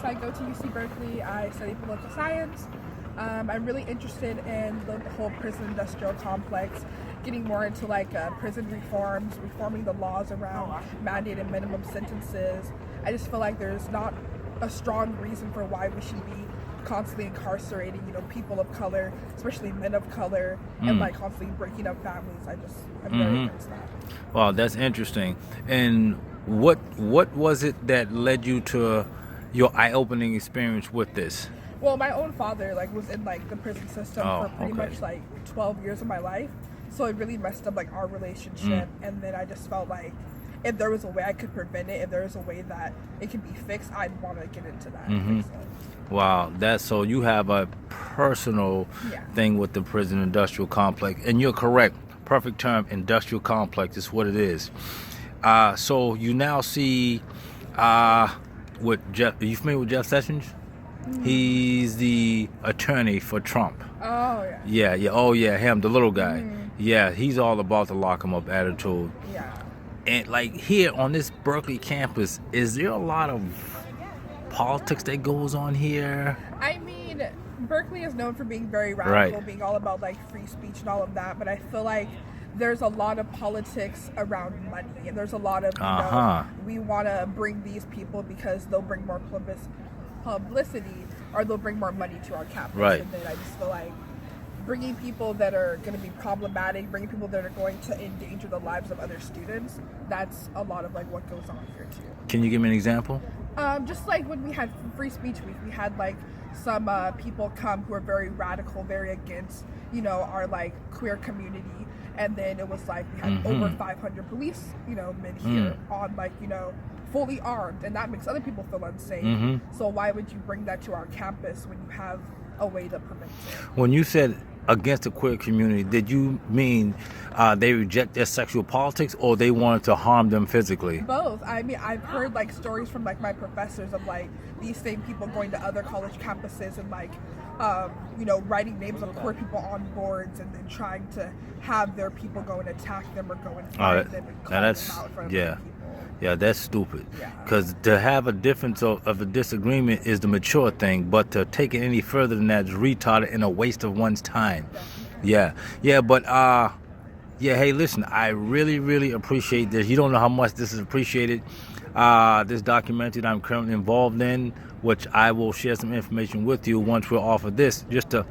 I go to UC Berkeley. I study political science. I'm really interested in the whole prison industrial complex, getting more into like prison reforms, reforming the laws around mandated minimum sentences. I just feel like there's not a strong reason for why we should be constantly incarcerating, people of color, especially men of color, and like constantly breaking up families. I'm very against that. Wow, that's interesting. And what was it that led you to your eye-opening experience with this? Well, my own father was in the prison system for pretty much 12 years of my life, so it really messed up our relationship. And then I just felt like if there was a way I could prevent it, if there was a way that it could be fixed, I'd want to get into that. Wow, so you have a personal thing with the prison industrial complex, and you're correct. Perfect term, industrial complex is what it is. So you now see with Jeff. Are you familiar with Jeff Sessions? He's the attorney for Trump. Oh yeah. Yeah. Oh yeah, him, the little guy. Yeah, he's all about the lock him up attitude. Yeah. And here on this Berkeley campus, is there a lot of politics that goes on here? I mean, Berkeley is known for being very radical, being all about free speech and all of that, but I feel like there's a lot of politics around money, and there's a lot of we want to bring these people because they'll bring more publicity or they'll bring more money to our campus. And then I just feel like bringing people that are going to be problematic, bringing people that are going to endanger the lives of other students, that's a lot of what goes on here too. Can you give me an example? Just when we had Free Speech Week, we had some people come who are very radical, very against our queer community, and then it was we had over 500 police men here on fully armed, and that makes other people feel unsafe. So why would you bring that to our campus when you have a way to prevent it? When you said against the queer community, did you mean they reject their sexual politics, or they wanted to harm them physically? Both. I mean, I've heard stories from my professors of these same people going to other college campuses and writing names of queer people on boards, and then trying to have their people go and attack them or go and find them and call them out in front of other people. Yeah, that's stupid. Because to have a difference of a disagreement is the mature thing, but to take it any further than that is retarded and a waste of one's time. Hey, listen, I really, really appreciate this. You don't know how much this is appreciated. This documentary that I'm currently involved in, which I will share some information with you once we're off of this, just to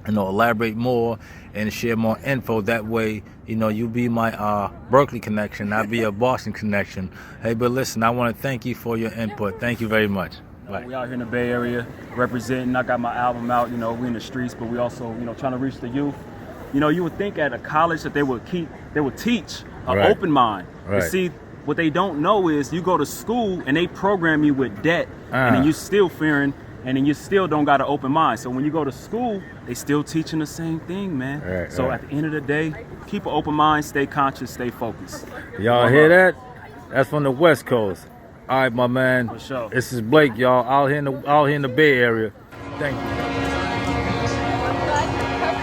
elaborate more and share more info. That way, you be my Berkeley connection, I'll be a Boston connection. Hey, but listen, I want to thank you for your input. Thank you very much. Bye. We out here in the Bay Area representing. I got my album out. We in the streets, but we also trying to reach the youth. You would think at a college that they would teach an open mind. But see, what they don't know is you go to school and they program you with debt, and then you still fearing, and then you still don't got an open mind. So when you go to school, they still teaching the same thing, man. At the end of the day, keep an open mind, stay conscious, stay focused. Y'all hear that? That's from the West Coast. All right, my man. For sure. This is Blake, y'all, out here in the Bay Area. Thank you.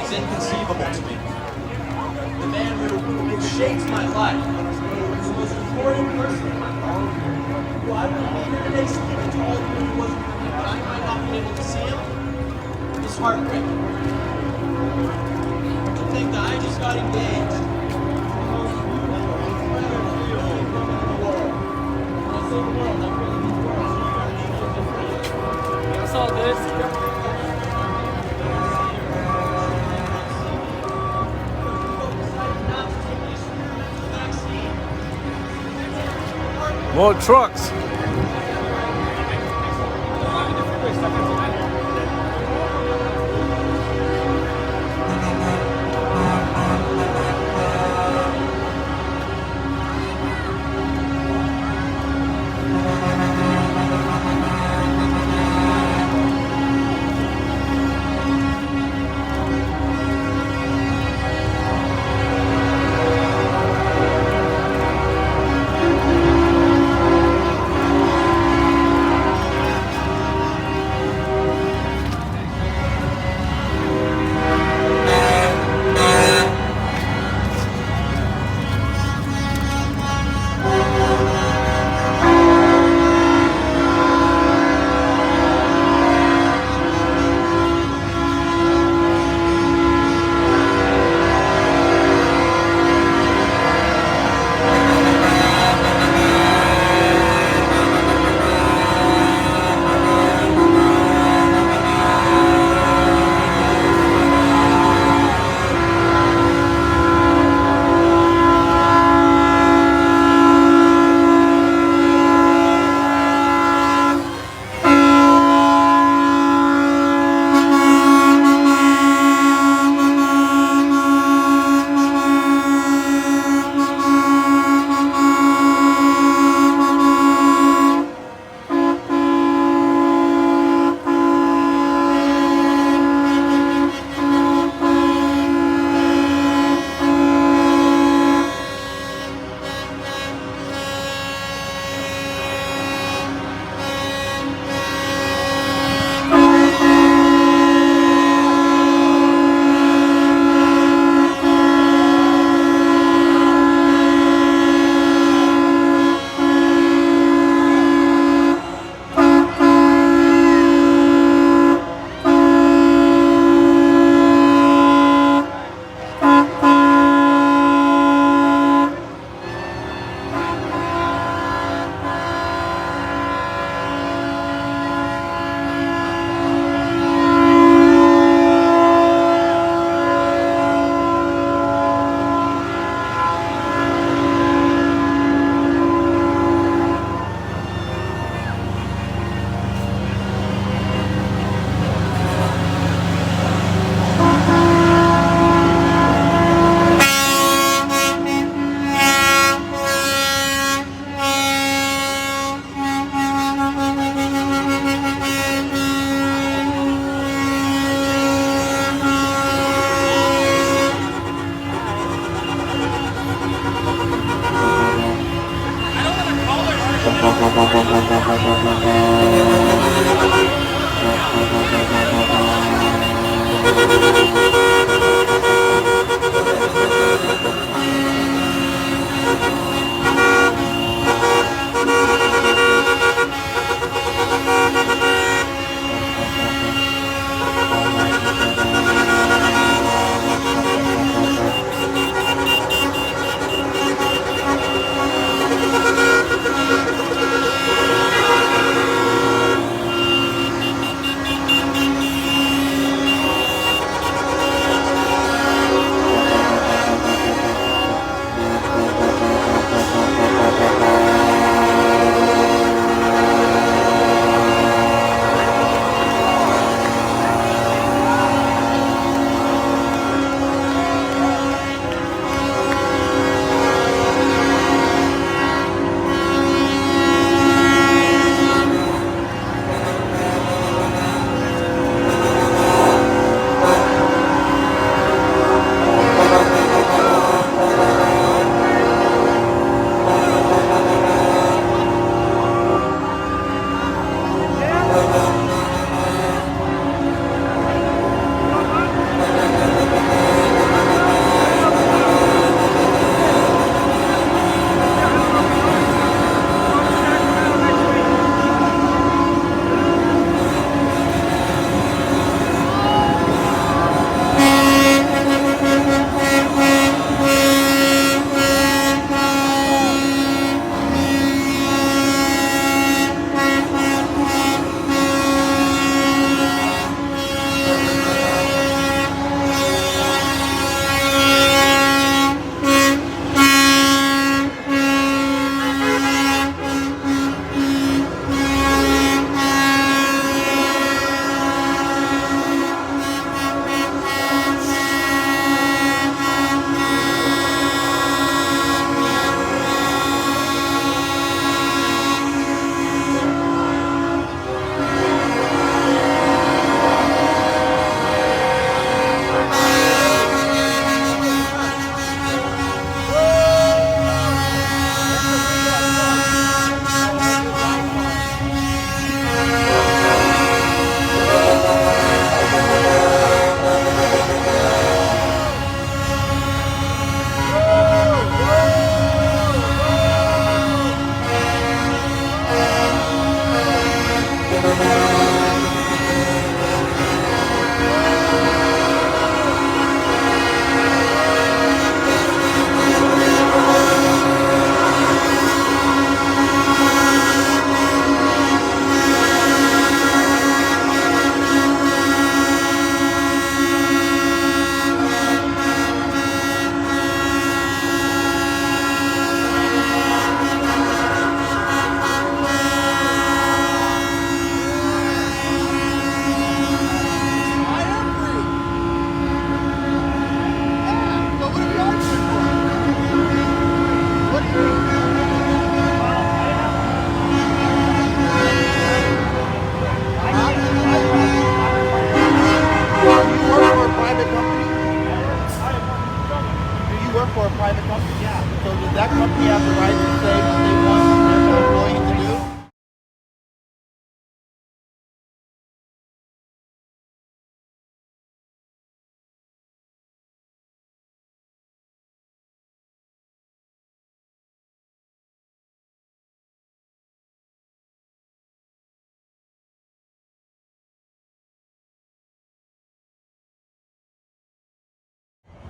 It's inconceivable to me. The man who shaped my life, who was an important person in my life, who I would be here today speaking to all of you who wasn't here, but I might not be able to see him, is heartbreaking. To think that I just got engaged. It's all good. More trucks.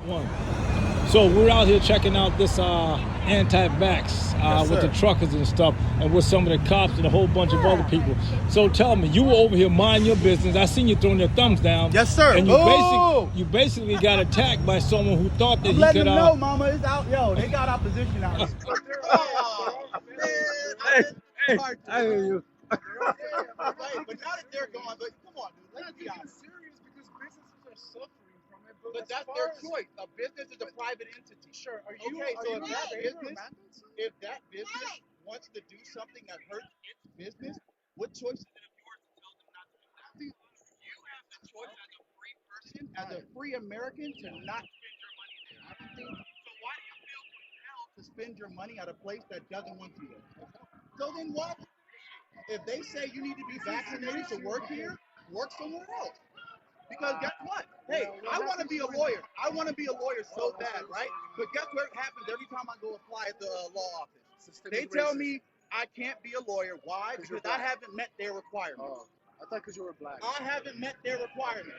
One. So we're out here checking out this anti-vax with the truckers and stuff, and with some of the cops and a whole bunch of other people. So tell me, you were over here minding your business. I seen you throwing your thumbs down. Yes, sir. And you basically got attacked by someone who thought that I'm he letting could. them know, mama, it's out. Yo, they got opposition out here. Hey, I hear you. But now that they're gone, but come on, dude, let's be honest. Serious because businesses are suffering from it. But that's their choice. A business is a private entity. Sure. Are Okay, you so if if that business wants to do something that hurts its business, what choice is it of yours to tell them not to do that? You have the choice as a free person, as a free American, to not spend your money there. I don't think so. Why do you feel compelled to spend your money at a place that doesn't want you there? So then what? If they say you need to be vaccinated to work here, work somewhere else. Because guess what? Hey, I want to be a lawyer. I want to be a lawyer so bad, right? But guess what happens every time I go apply at the law office? They tell me I can't be a lawyer. Why? Because I haven't met their requirements. I thought because you were black. I haven't met their requirements.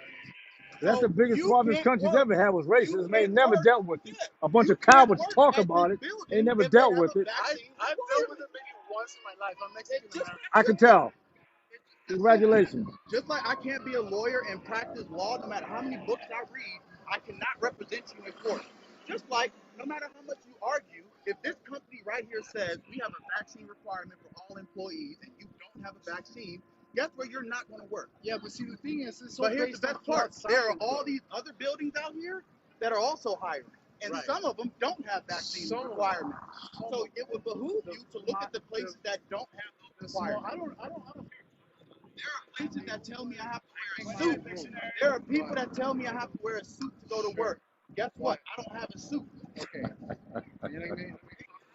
That's the biggest you problem this can't country's work. ever had was racism. They can't never work. dealt with it. Yeah. A bunch You of can't cowards work talk at about this it. building They never if they dealt have with a it. vaccine I've dealt requirement. with it maybe once in my life. I'm Mexican American. I can tell. Congratulations. Just like I can't be a lawyer and practice law, no matter how many books I read, I cannot represent you in court. Just like no matter how much you argue, if this company right here says we have a vaccine requirement for all employees and you don't have a vaccine, guess where you're not going to work? Yeah, but see, the thing is, it's so But here's the based best on part. outside There are of all it. these other buildings out here that are also hiring. And Right. some of them don't have vaccine Some of them. requirements. So it would behoove you to look at the places that don't have those requirements. I don't. There are places that tell me I have to wear a suit. There are people that tell me I have to wear a suit to go to work. Guess what? I don't have a suit. Okay. You know what I mean?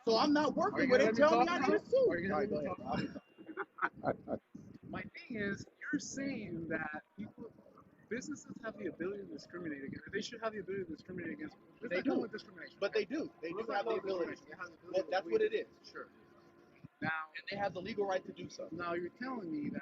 So I'm not working where they tell me I need a suit. Are you gonna let me talk? My thing is, you're saying that businesses have the ability to discriminate against. They should have the ability to discriminate against. They do. With discrimination. But they do. They do have the ability. Well, that's what it is. Sure. Now, And they have the legal right to do so. now you're telling me that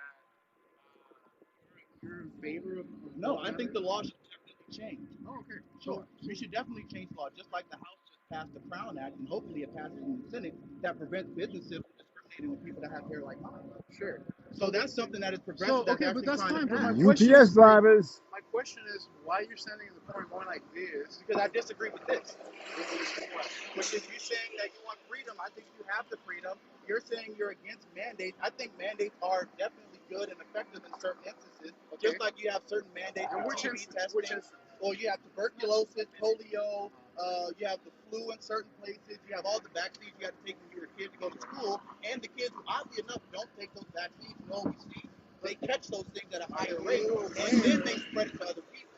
you're in favor of. No, I think the law should definitely change. Oh, okay. Sure. We should definitely change the law, just like the House just passed the Crown Act, and hopefully it passes in the Senate, that prevents businesses from discriminating with people that have hair like mine. Sure. So that's something that is progressive. So, okay, but that's fine. But my question UPS is, drivers. my question is, why you're standing in the corner going like this? Because I disagree with this. Which is you saying that you want freedom. I think you have the freedom. You're saying you're against mandates. I think mandates are definitely good and effective in certain instances. Okay. Just like you have certain mandates And for which TB instance? testing, Which instance? or you have tuberculosis, polio, you have the flu in certain places, you have all the vaccines you have to take when you're a kid to go to school, and the kids who oddly enough don't take those vaccines, you know, we see, they catch those things at a higher rate, and then they spread it to other people.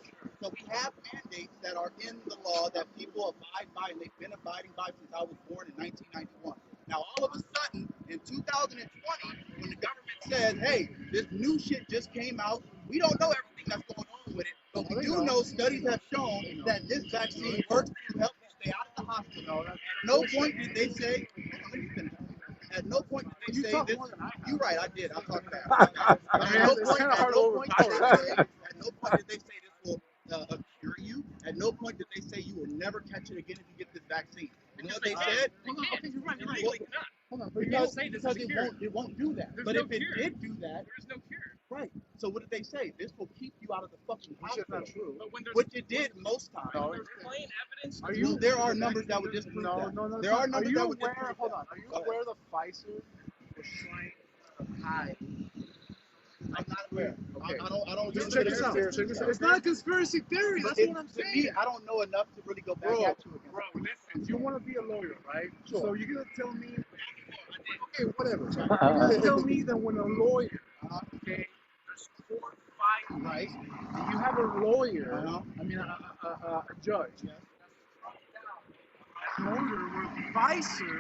So we have mandates that are in the law that people abide by, and they've been abiding by since I was born in 1991. Now, all of a sudden, in 2020, when the government says, hey, this new shit just came out, we don't know everything that's going on with it, but we do know studies have shown that this vaccine works to help you stay out of the hospital. At no point did they say, at no point did they say this. You're right, I did. I'll talk about it. At no point did they say this will cure you. At no point did they say you will never catch it again if you get this vaccine. You know what they said? Hold on, but Because it won't do that. But if it did do that, there's no cure. right. So what did they say? This will keep you out of the fucking Which is hospital. not true. Which it did most times. No, There's plain evidence. Are you? There are numbers that would disprove that. No. There are numbers you that would aware? disprove Hold that. on. Are you Go ahead. aware the Pfizer was trying to hide? I'm not aware. Okay. I don't Just use check it this as out. a Check this out. It's not a conspiracy theory. That's what I'm To saying. me, I don't know enough to really go back Bro, at you again. listen. You want to be a lawyer, right? Sure. So you're gonna tell me, okay, whatever. You're gonna tell me that when a lawyer, okay, there's court fight, right? And you have a lawyer, I mean a judge. Yes. That lawyer with Pfizer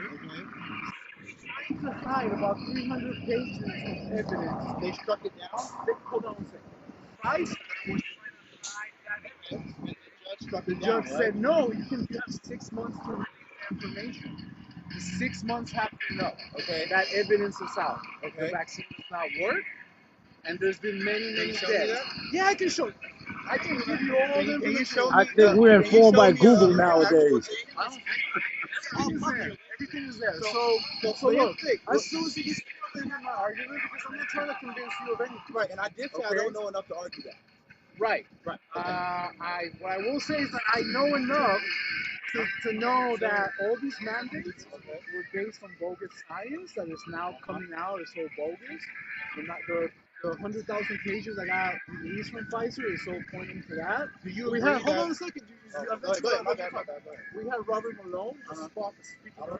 trying to hide about 300 pages of evidence. They struck it down, Hold on a second. Pfizer was trying to hide that evidence. and the judge struck The it down. judge said, no, you have 6 months to release the information. The 6 months have been up. Okay. That evidence is out. Okay. The vaccine does not work, and there's been many Can you show me deaths. that? Yeah, I can show you. I can give you all the information. I think we're informed by Google nowadays. Everything is there. So look, I still see this in my argument because I'm not trying to convince you of anything. Right, and I did say I don't know enough to argue that. Right. Right. What I will say is that I know enough to know that all these mandates were based on bogus science that is now coming out as so bogus. The 100,000 pages I got released from Pfizer is so pointing to that. Do you hold on a second. My bad. We had Robert Malone speaking.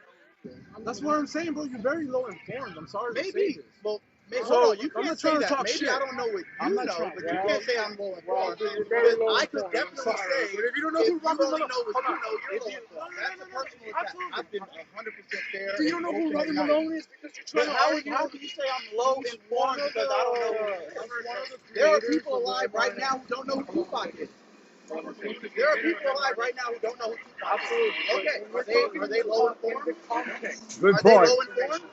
That's what I'm saying, bro. You're very low informed. I'm sorry to say this. Well, maybe, So, hold on, you I'm can't not say trying to that. talk Maybe shit. I don't know what you I'm not know, trying- but you can't say I'm low informed. You're very low I could informed. definitely I'm sorry. say, But if you don't know who if Robert you only Malone, know what hold you on. know, you're If low you- informed. That's a personal attack. Absolutely. I've been 100% fair. Do you know who and Robert open and Malone nice. is? Because you're But trying to how argue. do you say I'm low informed because I don't know who he is? There are people alive right now who don't know who Tupac is. There are people alive right now who don't know who Tupac is. Okay, are they low informed? Good Are they point. low informed?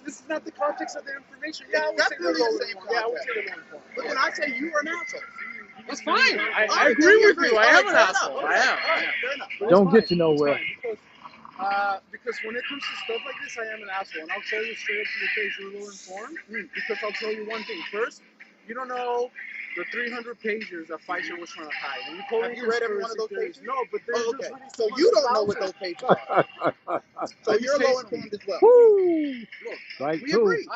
This is not the context of the information. It's Yeah, I would say definitely they're the low same informed. Yeah, I would context. say they're low informed. But when I say you are an asshole. That's fine. I Alright, agree then we with you. I Alright, am an fair asshole. enough. I am. Fair enough. But Don't it's get fine. you nowhere. It's fine because when it comes to stuff like this, I am an asshole. And I'll tell you straight up to your face, you're low informed. Because I'll tell you one thing. First, you don't know the 300 pages that Pfizer was trying to hide. And you told Have me you read every one of those theories. pages? No, but there's Oh, just okay. really So you don't know what those pages are. So you're low informed as well. Woo! Look, Right We too. agree.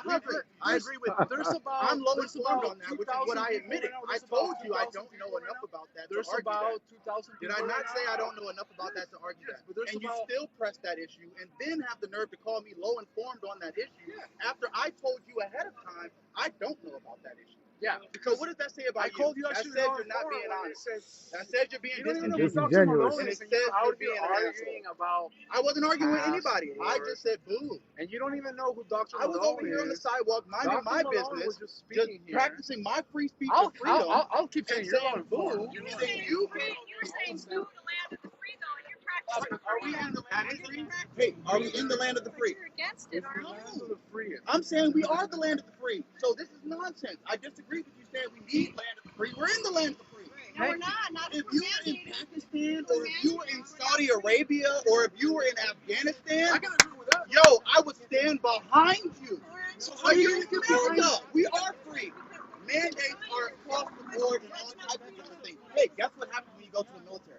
I agree with you. There's about I'm low there's informed about on that, which is 2,000 what I people admitted. right now. I There's about told you I 2,000 don't know people right enough now. about that to There's argue about that. 2,000 Did people I not right say now. I don't know enough about that to argue Yes, that? but there's And you about- still press that issue and then have the nerve to call me low informed on that issue after I told you ahead of time I don't know about that issue. Yeah, So because what does that say about I called you That actually said low you're not informed being when you honest. said That said you're being you don't even know who disingenuous. Dr. Disingenuous. Malone And is, it and you're says out you're here being an arguing about, I wasn't arguing with anybody. I Password. just said boo. and you don't even know who Dr. I Malone was over here on the is. sidewalk minding Dr. my Malone business, was just just speaking here. practicing my free speech I'll, and freedom. I'll keep saying and you're saying low informed. boo. You And know, then you You're saying boo, the land of the free, though. You're practicing Are we freedom. in the land of the free? Hey, are we in the land of the free? You're against it, aren't the you? land of the free. I'm saying we are the land of the free. So this is nonsense. I disagree with you saying we need land of the free. We're in the land of the free. No, we're not. Not If if you we're were in mandating. Pakistan, or if you were in Saudi Arabia, or if you were in Afghanistan, I can agree with that. yo, I would stand behind you. So Are how do you you get behind America? that? We are free. Mandates are across the board and all types of other things. Hey, guess what happens when you go to the military?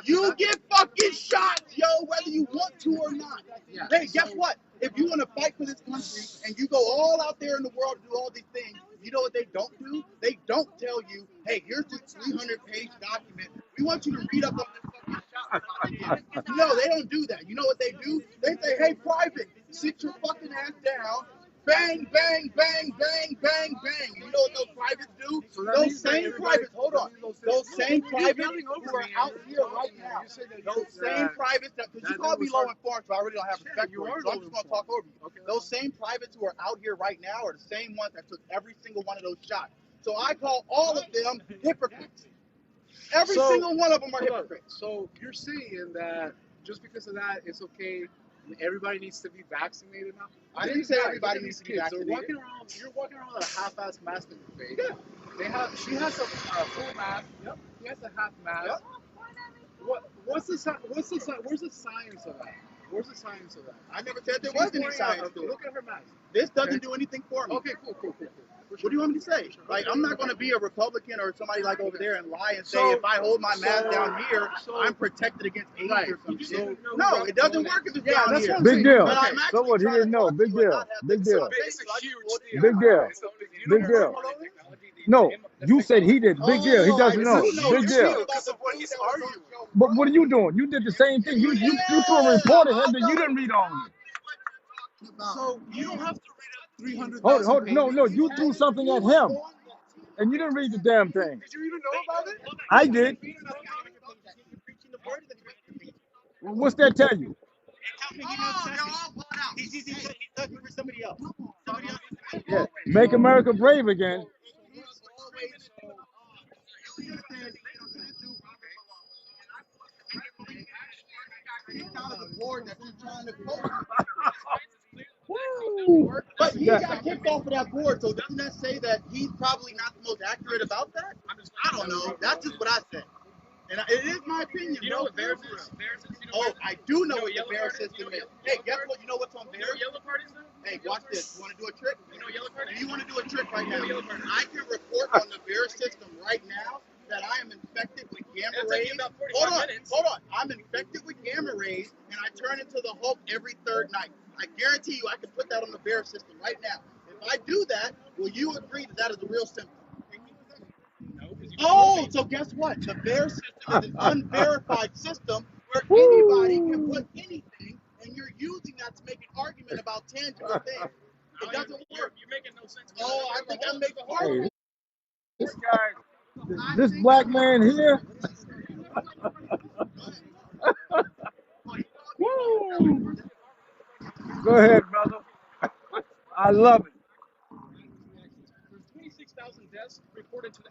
You get fucking shot, yo, whether you want to or not. Yeah. Hey, guess what? If you want to fight for this country and you go all out there in the world to do all these things, you know what they don't do? They don't tell you, hey, here's this 300-page document. We want you to read up on this fucking shot. No, they don't do that. You know what they do? They say, hey, private, sit your fucking ass down. Bang, bang, bang, bang, bang, bang. You know what those privates do? So that Those means that same everybody- privates, hold on. Those same privates who are out here right now. Those same privates, because you call me low informed, so I really don't have respect for you, so I'm just going to talk over you. Those same privates who are out here right now are the same ones that took every single one of those shots. So I call all of them hypocrites. Every single one of them are hypocrites. So you're saying that just because of that, it's okay. Everybody needs to be vaccinated now. I didn't say everybody needs to be vaccinated. You're walking around with a half-ass mask on your face. Yeah. She has a full mask. Yep. He has a half mask. Yep. Where's the science of that? Where's the science of that? I never said there was any science to it. Look at her mask. This doesn't do anything for me. Okay, cool. What do you want me to say? Like, I'm not going to be a Republican or somebody like over there and lie and say So- if I hold my mask down here, so- I'm protected against AIDS Right. or some You shit. didn't know No, who it doesn't Dr. work if it's Yeah, down that's here. what I'm Big saying. deal. But I'm actually So what? He trying didn't to know. talk Big to you and deal. not have Big this deal. conversation. Big deal. Big deal. No, you said he did. Big deal. He doesn't know. Big deal. What he's arguing. But what are you doing? You did the same thing. You threw a report at him that you didn't read on. So you don't have to read 300,000 Hold. pages. No. You threw something at him, and you didn't read the damn thing. Did you even know about it? I did. What's that tell you? He's looking for somebody else. Yeah. Make America brave again. Out of the board that you're trying to post. But he got kicked off of that board, so doesn't that say that he's probably not the most accurate about that? I don't know. That's just what I said. And it is my opinion. You know what VAR is? Oh, I do know what the VAR system is. Hey, guess what? You know what's on VAR? Yellow card is? Hey, watch this. You want to do a trick? You know yellow card? You want to do a trick right now? I can report on the VAR system right now that I am infected with gamma rays. Hold on. I'm infected with gamma rays, and I turn into the Hulk every third night. I guarantee you I can put that on the VAR system right now. If I do that, will you agree that that is a real symptom? Oh, so guess what? The VAR system is an unverified system where anybody can put anything, and you're using that to make an argument about tangible things. It doesn't work. You're making no sense. Oh, I think I'm making argument. This guy, this black man here. Woo! Go ahead, brother. I love it. 26,000 deaths reported to the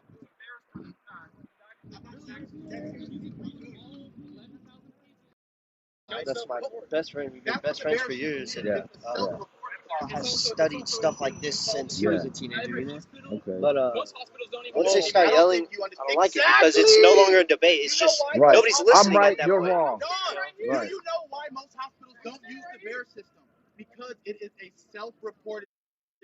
That's my best friend. We've been best friends for years. And, has studied stuff like this since he was a teenager, you know? Okay. But once they start yelling, I don't like it because it's no longer a debate. It's just nobody's listening. I'm right, at that you're point. wrong. Do you know why most hospitals don't use the VAR system? Because it is a self-reported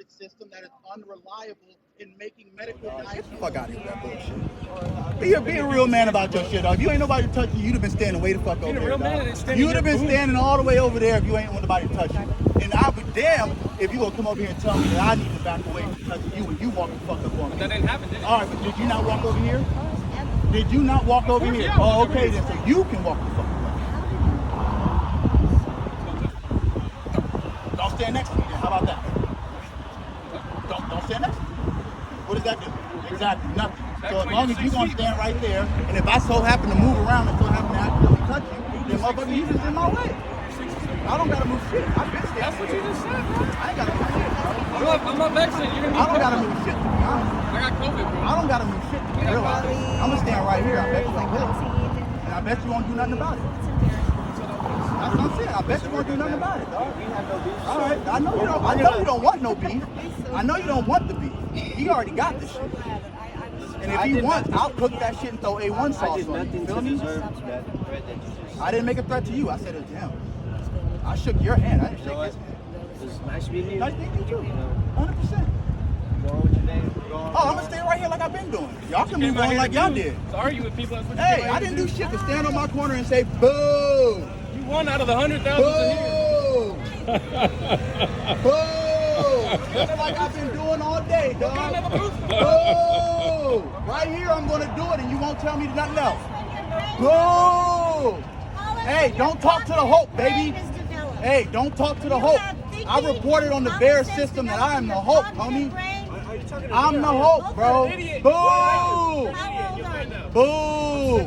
system that is unreliable in making medical diagnosis. Fuck out of here, that bullshit. Be a real man about your shit, dog. If you ain't nobody to touch you, you'd have been standing way the fuck over there. You would have been standing all the way over there if you ain't want nobody to touch you. And I'll be damned if you gonna come over here and tell me that I need to back away from touching you when you walk the fuck up on me. That didn't happen, did it? All right, but did you not walk over here? Did you not walk over here? Oh, okay then. So you can walk the fuck away. Don't stand next to me then. How about that? Don't stand next to me. What does that do? Exactly, nothing. So as long as you're going to stand right there, and if I so happen to move around and so happen to accidentally touch you, then motherfucker, you just in my way. I don't got to move shit. I've been standing. That's what you just said, bro. I ain't got to move shit. I'm not vaccinated. You're gonna I don't got to move shit, to be honest. I got COVID, bro. I don't got to move shit, to be real. I'm going to stand right here. I bet you I will. And I bet you won't do nothing about it. That's what I'm saying. I bet you won't do nothing about it, dog. All right. I know you don't want no beef. I know you don't want the beef. He already got the shit. And if he wants, I'll cook that shit and throw A1 sauce on it. You feel me? I didn't make a threat to you. I said it to him. I shook your hand. I didn't shake his hand. It's nice meeting you. Nice meeting you too. 100%. Oh, I'm gonna stay right here like I've been doing. Y'all can move on like y'all did. To argue with people. Hey, I didn't do shit to stand on my corner and say boo. You won out of the 100,000 Boo! Boo! Just like I've been doing all day, dog. Boo! Right here, I'm gonna do it, and you won't tell me nothing else. Boo! Hey, don't talk to the Hulk, baby. Hey, don't talk to the Hulk. I reported on the VAR system that I am the Hulk, homie. I'm the Hulk, bro. Boo! Boo!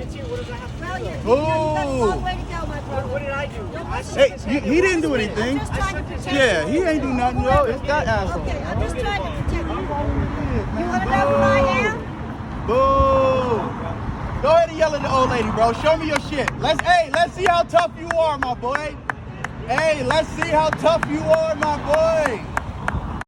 Boo! What did I do? Hey, he didn't do anything. Yeah, he ain't do nothing, yo. It's that asshole. Okay, I'm just trying to protect you. You want to know who I am? Boo! Go ahead and yell at the old lady, bro. Show me your shit. Let's see how tough you are, my boy. Hey, let's see how tough you are, my boy.